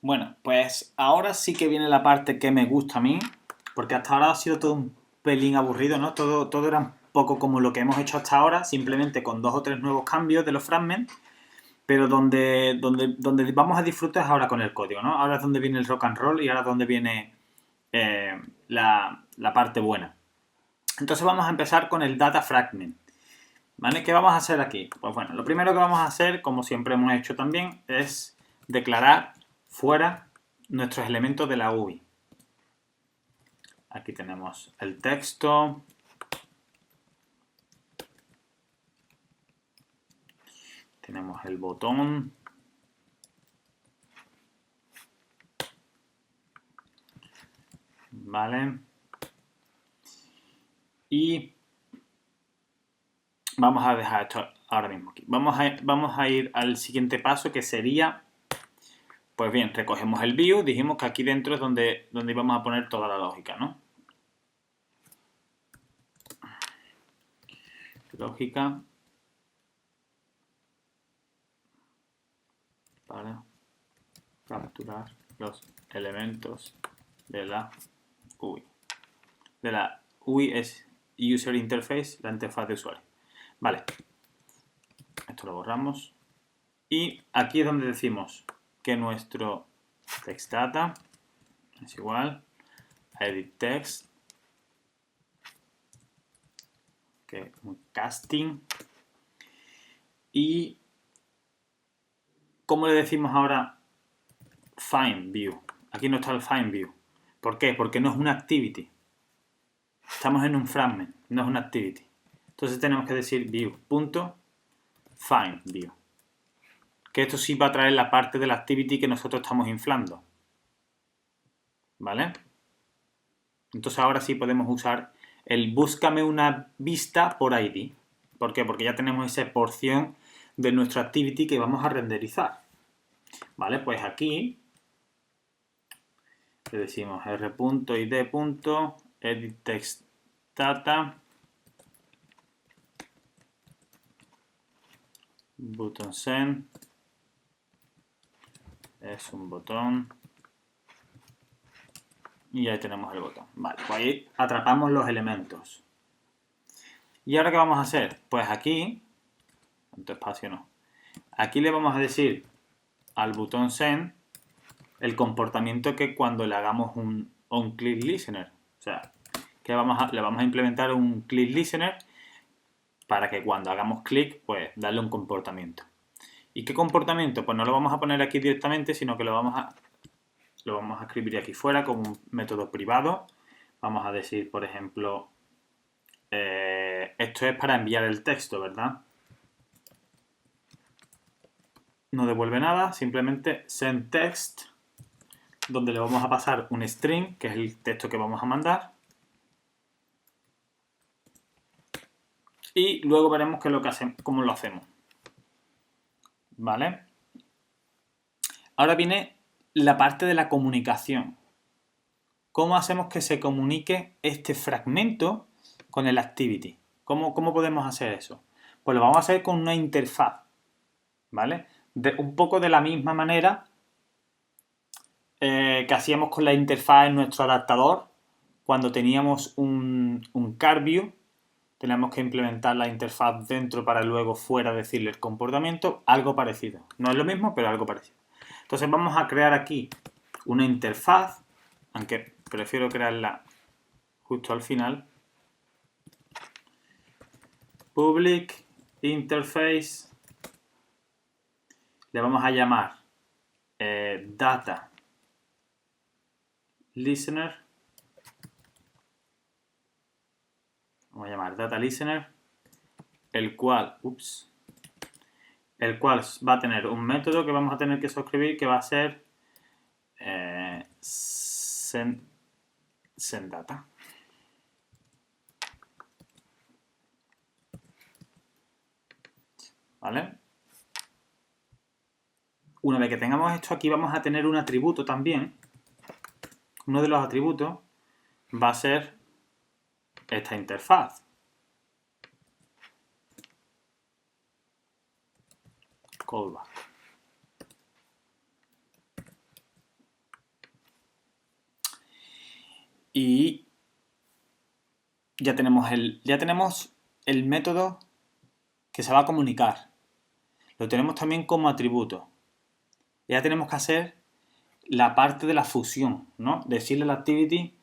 Bueno, pues ahora sí que viene la parte que me gusta a mí, porque hasta ahora ha sido todo un pelín aburrido, ¿no? Todo era un poco como lo que hemos hecho hasta ahora, simplemente con 2 o 3 nuevos cambios de los fragments, pero donde vamos a disfrutar es ahora con el código, ¿no? Ahora es donde viene el rock and roll y ahora es donde viene la parte buena. Entonces vamos a empezar con el data fragment, ¿vale? ¿Qué vamos a hacer aquí? Pues bueno, lo primero que vamos a hacer, como siempre hemos hecho también, es declarar fuera nuestros elementos de la UI. Aquí tenemos el texto. Tenemos el botón. Vale. Y vamos a dejar esto ahora mismo aquí. Vamos a ir al siguiente paso, que sería, pues bien, recogemos el view. Dijimos que aquí dentro es donde íbamos a poner toda la lógica, ¿no? Lógica para capturar los elementos de la UI. De la UI es User Interface, la interfaz de usuario. Vale. Esto lo borramos. Y aquí es donde decimos que nuestro text data es igual a edit text, que un casting. Y ¿cómo le decimos ahora find view? Aquí no está el find view. ¿Por qué? Porque no es una activity. Estamos en un fragment, no es una activity. Entonces tenemos que decir view.find view. Que esto sí va a traer la parte de la activity que nosotros estamos inflando. ¿Vale? Entonces ahora sí podemos usar el búscame una vista por ID. ¿Por qué? Porque ya tenemos esa porción de nuestra activity que vamos a renderizar. ¿Vale? Pues aquí le decimos r.id.editTextData button send es un botón y ahí tenemos el botón. Vale, pues ahí atrapamos los elementos. ¿Y ahora qué vamos a hacer? Pues aquí, tanto espacio no, aquí le vamos a decir al botón send el comportamiento que cuando le hagamos un onClickListener. O sea, que le vamos a implementar un ClickListener para que cuando hagamos clic, pues darle un comportamiento. ¿Y qué comportamiento? Pues no lo vamos a poner aquí directamente, sino que lo vamos a escribir aquí fuera como un método privado. Vamos a decir, por ejemplo, esto es para enviar el texto, ¿verdad? No devuelve nada, simplemente send text, donde le vamos a pasar un string, que es el texto que vamos a mandar. Y luego veremos cómo lo hacemos. ¿Vale? Ahora viene la parte de la comunicación. ¿Cómo hacemos que se comunique este fragmento con el activity? ¿Cómo podemos hacer eso? Pues lo vamos a hacer con una interfaz, ¿vale? Un poco de la misma manera que hacíamos con la interfaz en nuestro adaptador. Cuando teníamos un CardView, teníamos que implementar la interfaz dentro para luego fuera decirle el comportamiento. Algo parecido. No es lo mismo, pero algo parecido. Entonces vamos a crear aquí una interfaz, aunque prefiero crearla justo al final. Public interface. Le vamos a llamar data listener. Vamos a llamar data listener, el cual va a tener un método que vamos a tener que suscribir, que va a ser sendData. ¿Vale? Una vez que tengamos esto aquí, vamos a tener un atributo también. Uno de los atributos va a ser esta interfaz. Callback. Y ya tenemos el método que se va a comunicar. Lo tenemos también como atributo. Ya tenemos que hacer la parte de la fusión, ¿no? Decirle a la activity,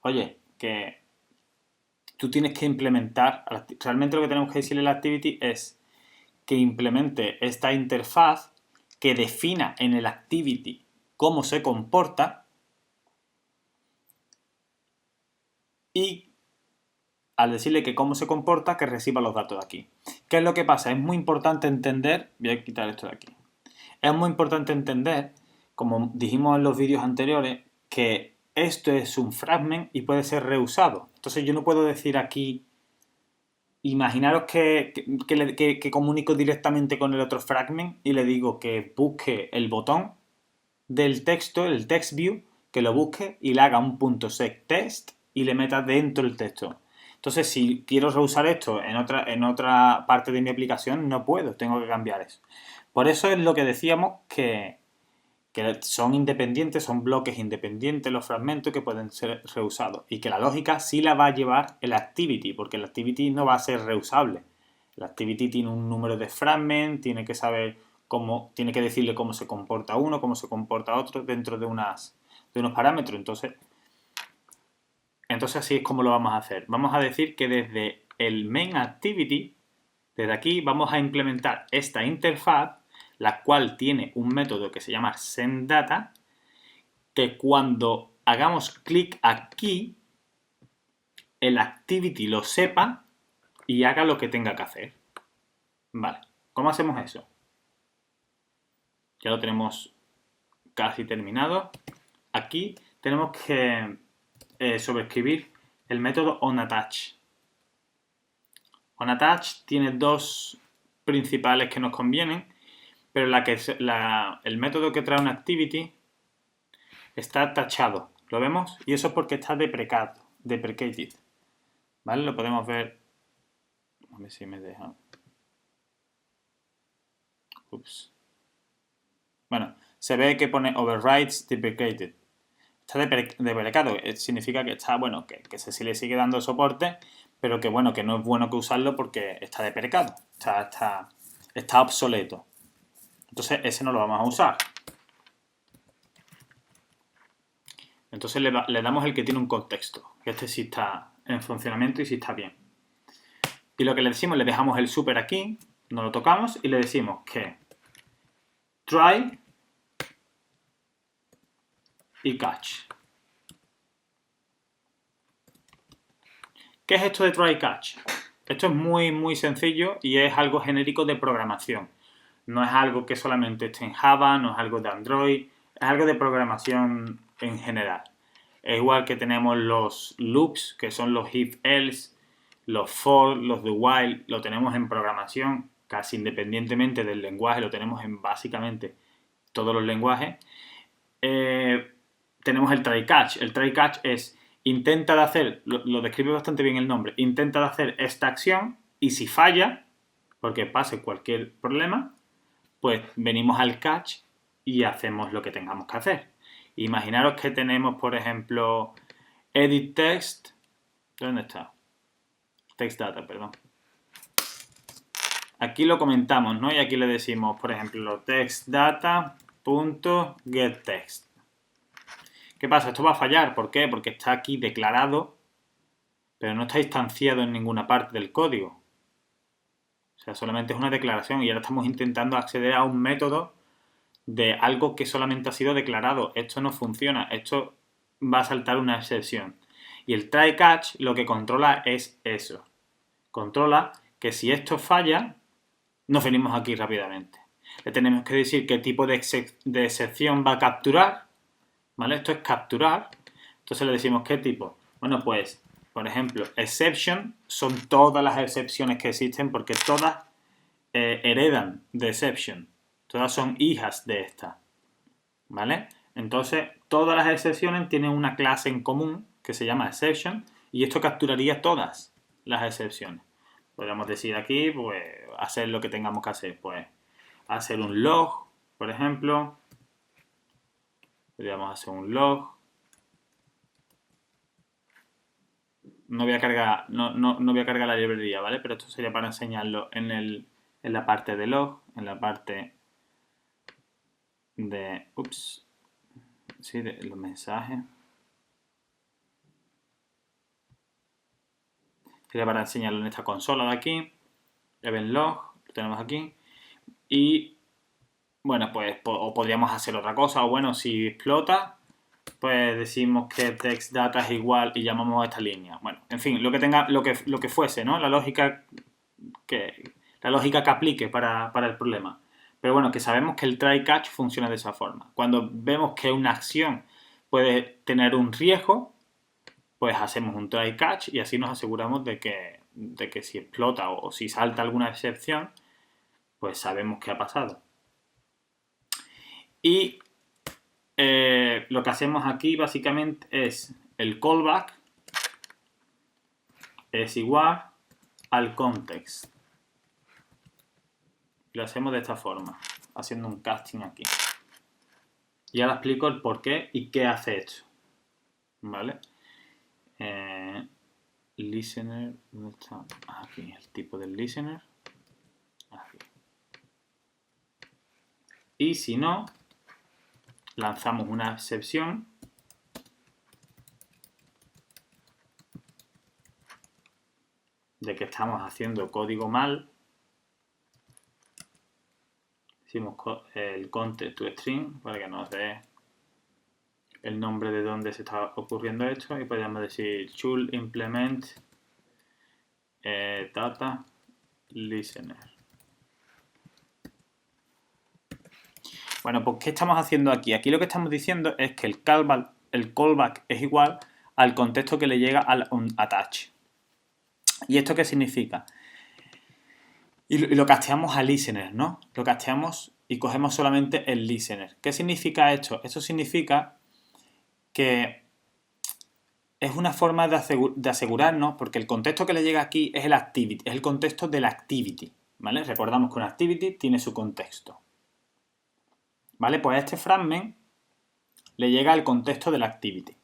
oye, que tú tienes que implementar, realmente lo que tenemos que decirle a la activity es que implemente esta interfaz, que defina en el activity cómo se comporta y al decirle que cómo se comporta, que reciba los datos de aquí. ¿Qué es lo que pasa? Es muy importante entender, voy a quitar esto de aquí, es muy importante entender, como dijimos en los vídeos anteriores, que esto es un fragment y puede ser reusado. Entonces yo no puedo decir aquí, imaginaros que comunico directamente con el otro fragment y le digo que busque el botón del texto, el text view, que lo busque y le haga un .setText y le meta dentro el texto. Entonces, si quiero reusar esto en otra parte de mi aplicación, no puedo, tengo que cambiar eso. Por eso es lo que decíamos que son independientes, son bloques independientes los fragmentos que pueden ser reusados y que la lógica sí la va a llevar el activity, porque el activity no va a ser reusable. El activity tiene un número de fragments, tiene que saber cómo, tiene que decirle cómo se comporta uno, cómo se comporta otro dentro de unos parámetros. Entonces así es como lo vamos a hacer. Vamos a decir que desde el main activity, desde aquí vamos a implementar esta interfaz, la cual tiene un método que se llama sendData, que cuando hagamos clic aquí, el activity lo sepa y haga lo que tenga que hacer. Vale, ¿cómo hacemos eso? Ya lo tenemos casi terminado. Aquí tenemos que sobreescribir el método onAttach. OnAttach tiene dos principales que nos convienen, pero el método que trae una activity está tachado. ¿Lo vemos? Y eso es porque está deprecated. ¿Vale? Lo podemos ver. A ver si me deja. Ups. Bueno, se ve que pone overrides deprecated. Está deprecado. Significa que está, bueno, que se le sigue dando soporte, pero que bueno, que no es bueno que usarlo porque está deprecado. Está obsoleto. Entonces ese no lo vamos a usar. Entonces le damos el que tiene un contexto. Que este sí está en funcionamiento y sí está bien. Y lo que le decimos, le dejamos el super aquí, no lo tocamos y le decimos que try y catch. ¿Qué es esto de try y catch? Esto es muy, muy sencillo y es algo genérico de programación. No es algo que solamente esté en Java, no es algo de Android, es algo de programación en general. Es igual que tenemos los loops, que son los if-else, los for, los do while, lo tenemos en programación, casi independientemente del lenguaje, lo tenemos en básicamente todos los lenguajes. Tenemos el try catch. El try catch es intenta de hacer, lo describe bastante bien el nombre, intenta de hacer esta acción y si falla, porque pase cualquier problema, pues venimos al catch y hacemos lo que tengamos que hacer. Imaginaros que tenemos, por ejemplo, edit text. ¿Dónde está? Text data, perdón. Aquí lo comentamos, ¿no? Y aquí le decimos, por ejemplo, textdata.getText. ¿Qué pasa? Esto va a fallar. ¿Por qué? Porque está aquí declarado, pero no está instanciado en ninguna parte del código. O sea, solamente es una declaración y ahora estamos intentando acceder a un método de algo que solamente ha sido declarado. Esto no funciona. Esto va a saltar una excepción. Y el try catch lo que controla es eso. Controla que si esto falla, nos venimos aquí rápidamente. Le tenemos que decir qué tipo de excepción va a capturar. ¿Vale? Esto es capturar. Entonces le decimos qué tipo. Bueno, pues, por ejemplo, exception son todas las excepciones que existen porque todas heredan de exception. Todas son hijas de esta. ¿Vale? Entonces, todas las excepciones tienen una clase en común que se llama exception y esto capturaría todas las excepciones. Podríamos decir aquí, pues, hacer lo que tengamos que hacer. Pues, hacer un log, por ejemplo. Podríamos hacer un log no voy a cargar, no voy a cargar la librería, ¿vale? Pero esto sería para enseñarlo en la parte de log, en la parte de, sí, de los mensajes. Sería para enseñarlo en esta consola de aquí. Event log, lo tenemos aquí. Y bueno, pues o podríamos hacer otra cosa. O bueno, si explota, pues decimos que text data es igual y llamamos a esta línea. Bueno, en fin, lo que tenga, lo que fuese, ¿no? La lógica que aplique para el problema. Pero bueno, que sabemos que el try catch funciona de esa forma. Cuando vemos que una acción puede tener un riesgo, pues hacemos un try catch y así nos aseguramos de que si explota o si salta alguna excepción, pues sabemos qué ha pasado. Y lo que hacemos aquí básicamente es el callback es igual al context. Lo hacemos de esta forma, haciendo un casting aquí. Y ahora explico el por qué y qué hace esto. ¿Vale? Listener, ¿dónde está? Aquí, el tipo del listener. Aquí. Y si no, lanzamos una excepción de que estamos haciendo código mal. Hicimos el context to string para que nos dé el nombre de dónde se está ocurriendo esto y podríamos decir should implement data listener. Bueno, pues ¿qué estamos haciendo aquí? Aquí lo que estamos diciendo es que el callback es igual al contexto que le llega al attach. ¿Y esto qué significa? Y lo casteamos a listener, ¿no? Lo casteamos y cogemos solamente el listener. ¿Qué significa esto? Esto significa que es una forma de asegurarnos, porque el contexto que le llega aquí es el activity, es el contexto del activity, ¿vale? Recordamos que un activity tiene su contexto. ¿Vale? Pues a este fragment le llega el contexto del activity.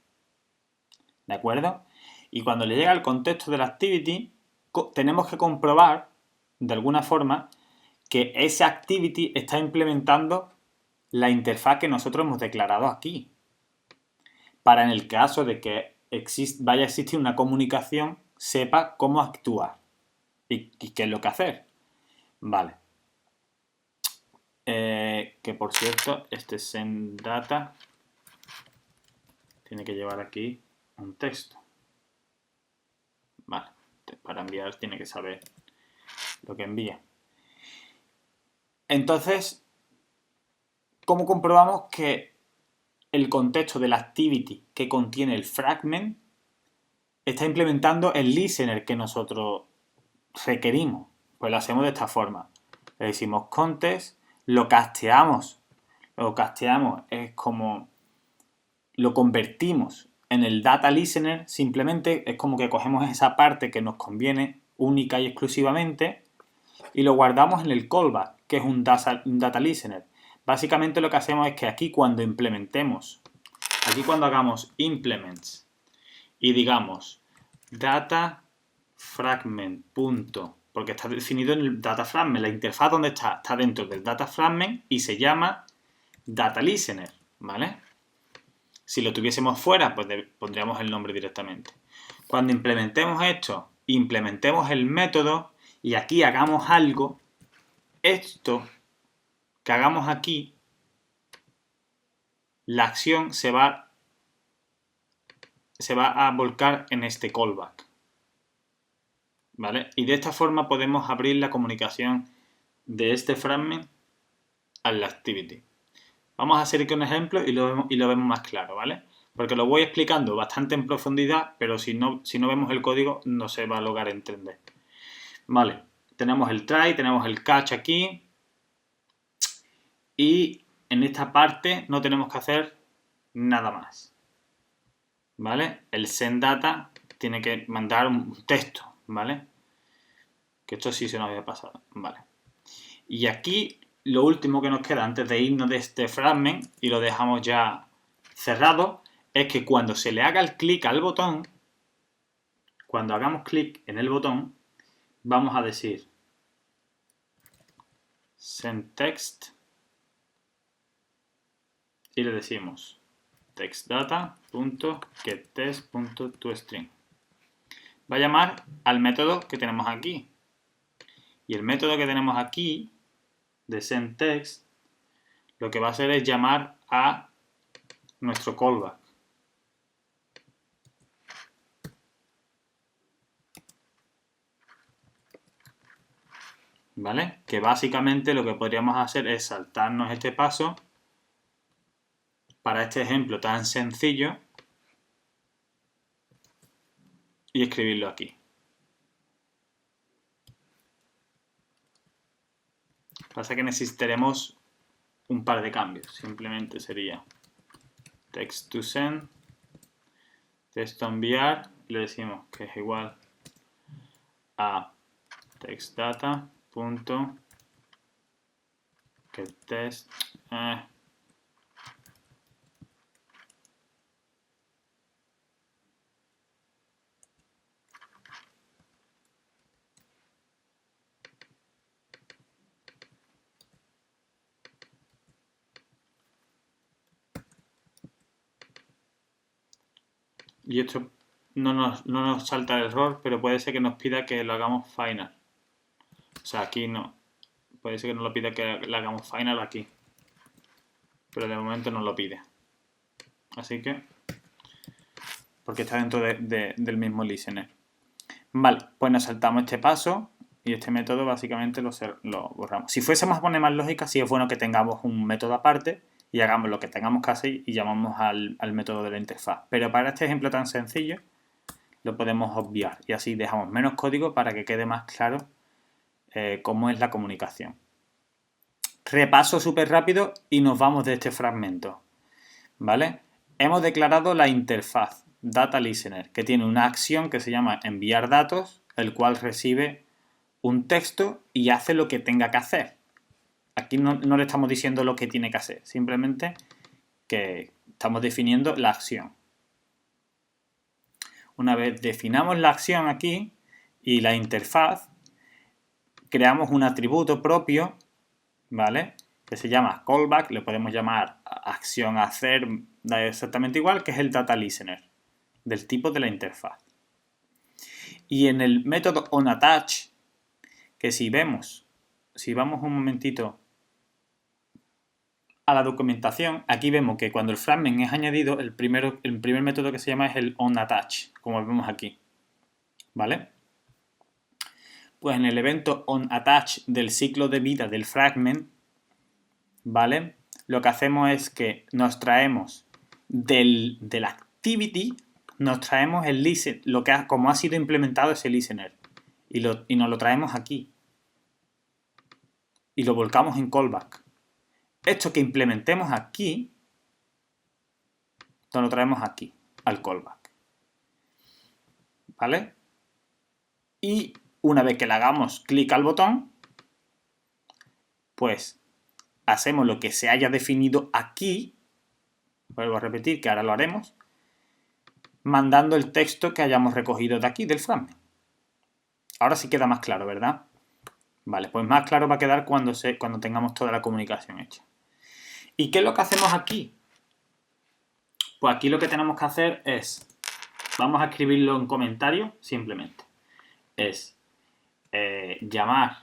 ¿De acuerdo? Y cuando le llega el contexto del activity, tenemos que comprobar, de alguna forma, que ese activity está implementando la interfaz que nosotros hemos declarado aquí. Para en el caso de que vaya a existir una comunicación, sepa cómo actuar y qué es lo que hacer. Vale. Que por cierto, este send data tiene que llevar aquí un texto. Vale. Para enviar tiene que saber lo que envía. Entonces, ¿cómo comprobamos que el contexto del activity que contiene el fragment está implementando el listener que nosotros requerimos? Pues lo hacemos de esta forma. Le decimos context, lo casteamos. Lo casteamos es como lo convertimos en el data listener, simplemente es como que cogemos esa parte que nos conviene única y exclusivamente y lo guardamos en el callback, que es un data listener. Básicamente lo que hacemos es que aquí cuando implementemos, aquí cuando hagamos implements y digamos data fragment punto, porque está definido en el data fragment, la interfaz donde está dentro del data fragment y se llama data listener, ¿vale? Si lo tuviésemos fuera, pues pondríamos el nombre directamente. Cuando implementemos esto, implementemos el método y aquí hagamos algo, esto que hagamos aquí, la acción se va a volcar en este callback. ¿Vale? Y de esta forma podemos abrir la comunicación de este fragment al activity. Vamos a hacer un ejemplo y lo vemos más claro, ¿vale? Porque lo voy explicando bastante en profundidad, pero si no vemos el código no se va a lograr entender. Vale, tenemos el try, tenemos el catch aquí y en esta parte no tenemos que hacer nada más. ¿Vale? El send data tiene que mandar un texto, ¿vale? Que esto sí se nos había pasado, ¿vale? Y aquí lo último que nos queda antes de irnos de este fragment y lo dejamos ya cerrado es que cuando se le haga el clic al botón, cuando hagamos clic en el botón, vamos a decir send text y le decimos textData.getText.toString. Va a llamar al método que tenemos aquí. Y el método que tenemos aquí de sendText lo que va a hacer es llamar a nuestro callback. ¿Vale? Que básicamente lo que podríamos hacer es saltarnos este paso para este ejemplo tan sencillo y escribirlo aquí. Pasa que necesitaremos un par de cambios. Simplemente sería text to send, texto a enviar, le decimos que es igual a textData.getText. Y esto no nos salta el error, pero puede ser que nos pida que lo hagamos final. O sea, aquí no. Puede ser que nos lo pida que lo hagamos final aquí. Pero de momento no lo pide. Así que... porque está dentro del mismo listener. Vale, pues nos saltamos este paso y este método básicamente lo borramos. Si fuésemos a poner más lógica, sí es bueno que tengamos un método aparte y hagamos lo que tengamos que hacer y llamamos al método de la interfaz. Pero para este ejemplo tan sencillo lo podemos obviar y así dejamos menos código para que quede más claro cómo es la comunicación. Repaso súper rápido y nos vamos de este fragmento. ¿Vale? Hemos declarado la interfaz Data Listener, que tiene una acción que se llama enviar datos, el cual recibe un texto y hace lo que tenga que hacer. Aquí no le estamos diciendo lo que tiene que hacer, simplemente que estamos definiendo la acción. Una vez definamos la acción aquí y la interfaz, creamos un atributo propio, ¿vale? Que se llama callback, le podemos llamar acción a hacer, da exactamente igual, que es el Data Listener, del tipo de la interfaz. Y en el método onAttach, que si vamos un momentito a la documentación, aquí vemos que cuando el fragment es añadido, el primer método que se llama es el onAttach, como vemos aquí, ¿vale? Pues en el evento onAttach del ciclo de vida del fragment, ¿vale? Lo que hacemos es que nos traemos del activity, nos traemos el listen, como ha sido implementado ese listener, y nos lo traemos aquí. Y lo volcamos en callback. Esto que implementemos aquí, nos lo traemos aquí, al callback. ¿Vale? Y una vez que le hagamos clic al botón, pues hacemos lo que se haya definido aquí, vuelvo a repetir que ahora lo haremos, mandando el texto que hayamos recogido de aquí, del fragment. Ahora sí queda más claro, ¿verdad? Vale, pues más claro va a quedar cuando tengamos toda la comunicación hecha. ¿Y qué es lo que hacemos aquí? Pues aquí lo que tenemos que hacer es, vamos a escribirlo en comentario simplemente, es llamar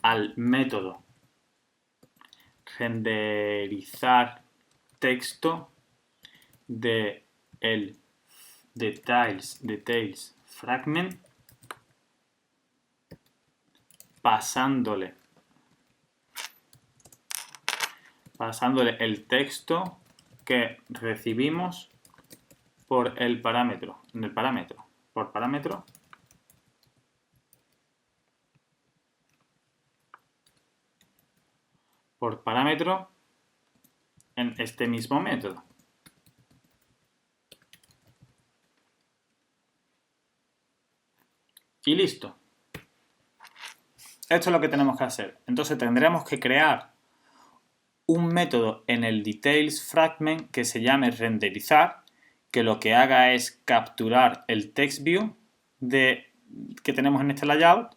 al método renderizar texto de el details fragment, pasándole el texto que recibimos por el parámetro, por parámetro en este mismo método. Y listo. Esto es lo que tenemos que hacer. Entonces tendremos que crear un método en el details fragment que se llame renderizar, que lo que haga es capturar el text view que tenemos en este layout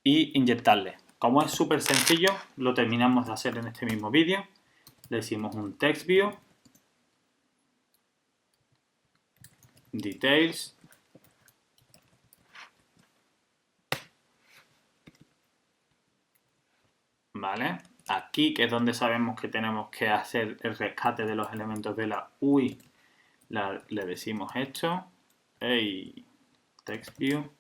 y inyectarle. Como es súper sencillo, lo terminamos de hacer en este mismo vídeo. Le decimos un text view, details, ¿vale? Aquí, que es donde sabemos que tenemos que hacer el rescate de los elementos de la UI, le decimos esto, hey, text view,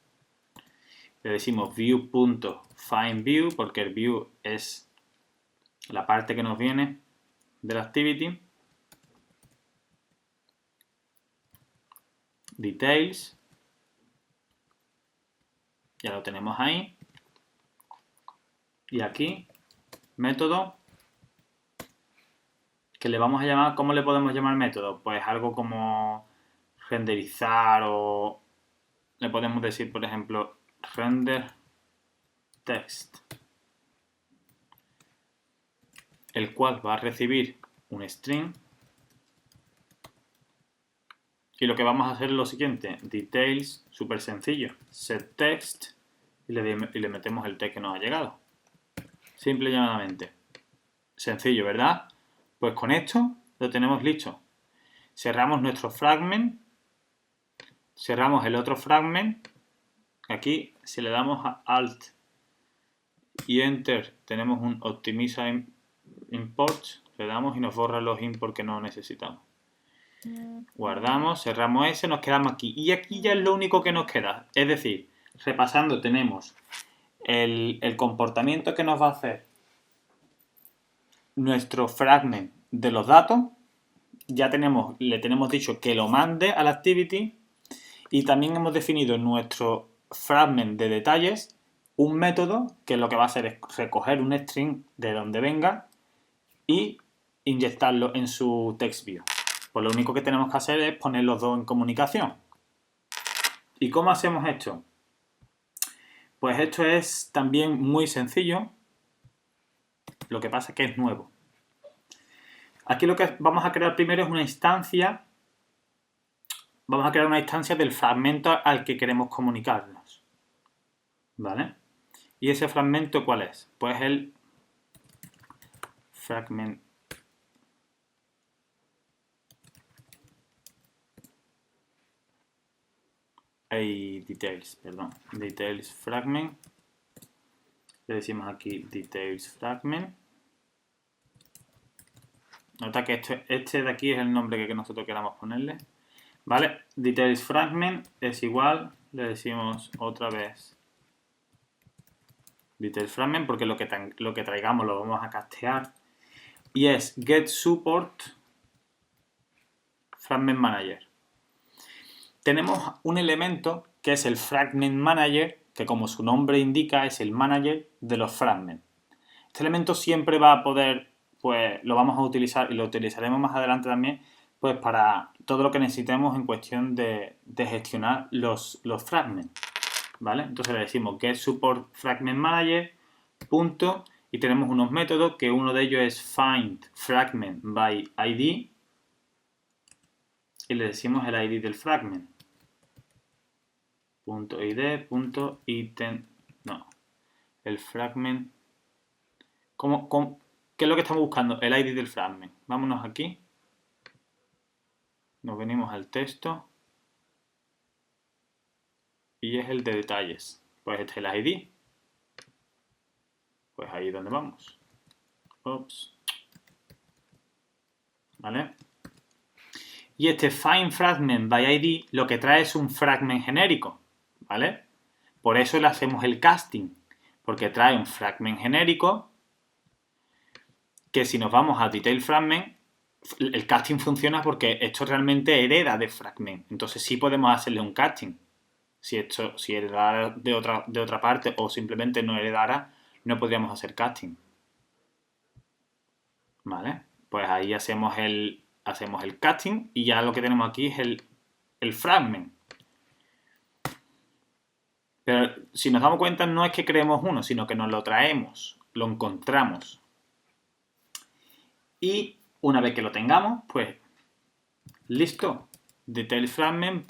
le decimos view.findView porque el view es la parte que nos viene de la activity, details, ya lo tenemos ahí, y aquí método que le vamos a llamar, ¿cómo le podemos llamar método? Pues algo como renderizar o le podemos decir, por ejemplo, render text, el cual va a recibir un string y lo que vamos a hacer es lo siguiente, details, súper sencillo, set text y le metemos el text que nos ha llegado. Simple y llanamente. Sencillo, ¿verdad? Pues con esto lo tenemos listo. Cerramos nuestro fragment, cerramos el otro fragment. Aquí, si le damos a Alt y Enter, tenemos un Optimize Import. Le damos y nos borra los imports que no necesitamos. Guardamos, cerramos ese, nos quedamos aquí. Y aquí ya es lo único que nos queda. Es decir, repasando, tenemos el comportamiento que nos va a hacer nuestro fragment de los datos. Ya le tenemos dicho que lo mande a la activity y también hemos definido en nuestro fragment de detalles un método que lo que va a hacer es recoger un string de donde venga y inyectarlo en su text view. Pues lo único que tenemos que hacer es poner los dos en comunicación. ¿Y cómo hacemos esto? Pues esto es también muy sencillo. Lo que pasa es que es nuevo. Aquí lo que vamos a crear primero es una instancia. Vamos a crear una instancia del fragmento al que queremos comunicarnos. ¿Vale? ¿Y ese fragmento cuál es? Pues el fragment details fragment. Le decimos aquí details fragment. Nota que este de aquí es el nombre que nosotros queramos ponerle. ¿Vale? Details fragment es igual, le decimos otra vez details fragment porque lo que traigamos lo vamos a castear. Y es get support fragment manager. Tenemos un elemento que es el fragment manager, que como su nombre indica es el manager de los fragments. Este elemento siempre va a poder, pues lo vamos a utilizar y lo utilizaremos más adelante también, pues para todo lo que necesitemos en cuestión de gestionar los fragments, ¿vale? Entonces le decimos get support fragment manager, punto, y tenemos unos métodos que uno de ellos es find fragment by id y le decimos el id del fragment. .id, .item, no, el fragment. ¿Qué es lo que estamos buscando? El id del fragment. Vámonos aquí. Nos venimos al texto. Y es el de detalles. Pues este es el id. Pues ahí es donde vamos. Ups. ¿Vale? Y este find fragment by id lo que trae es un fragment genérico. ¿Vale? Por eso le hacemos el casting. Porque trae un fragment genérico que si nos vamos a detail fragment, el casting funciona porque esto realmente hereda de fragment. Entonces sí podemos hacerle un casting. Si heredara de otra parte o simplemente no heredara, no podríamos hacer casting. ¿Vale? Pues ahí hacemos el casting y ya lo que tenemos aquí es el fragment. Pero si nos damos cuenta no es que creemos uno, sino que nos lo traemos, lo encontramos. Y una vez que lo tengamos, pues listo. detailFragment.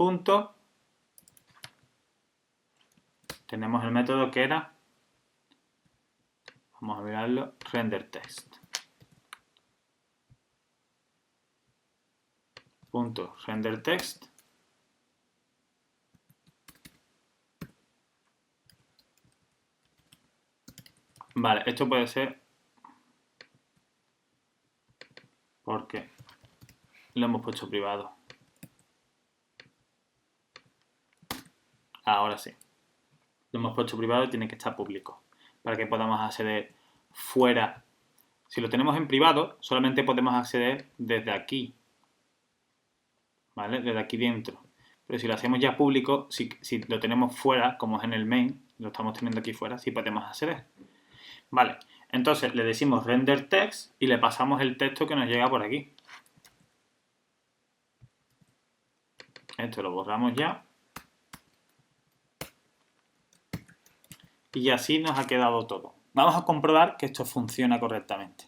Tenemos el método que era, vamos a mirarlo, renderText. RenderText. Vale, esto puede ser porque lo hemos puesto privado. Ahora sí. Lo hemos puesto privado y tiene que estar público para que podamos acceder fuera. Si lo tenemos en privado, solamente podemos acceder desde aquí. ¿Vale? Desde aquí dentro. Pero si lo hacemos ya público, si lo tenemos fuera, como es en el main, lo estamos teniendo aquí fuera, sí podemos acceder. Vale, entonces le decimos render text y le pasamos el texto que nos llega por aquí. Esto lo borramos ya. Y así nos ha quedado todo. Vamos a comprobar que esto funciona correctamente.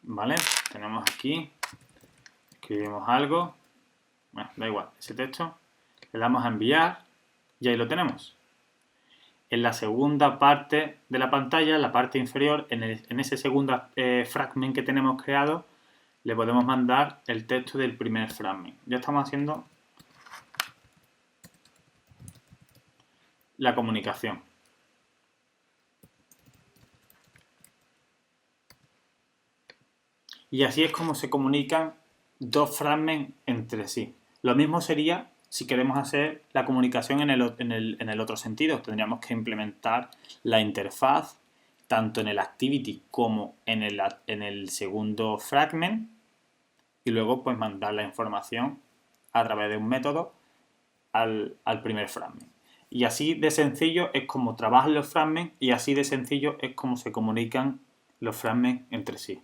¿Vale? Tenemos aquí, escribimos algo, bueno, da igual, ese texto, le damos a enviar y ahí lo tenemos. En la segunda parte de la pantalla, en la parte inferior, en ese segundo fragment que tenemos creado, le podemos mandar el texto del primer fragment. Ya estamos haciendo la comunicación. Y así es como se comunican dos fragments entre sí. Lo mismo sería si queremos hacer la comunicación en el otro sentido. Tendríamos que implementar la interfaz tanto en el activity como en el segundo fragment y luego pues mandar la información a través de un método al primer fragment. Y así de sencillo es como trabajan los fragments y así de sencillo es como se comunican los fragments entre sí.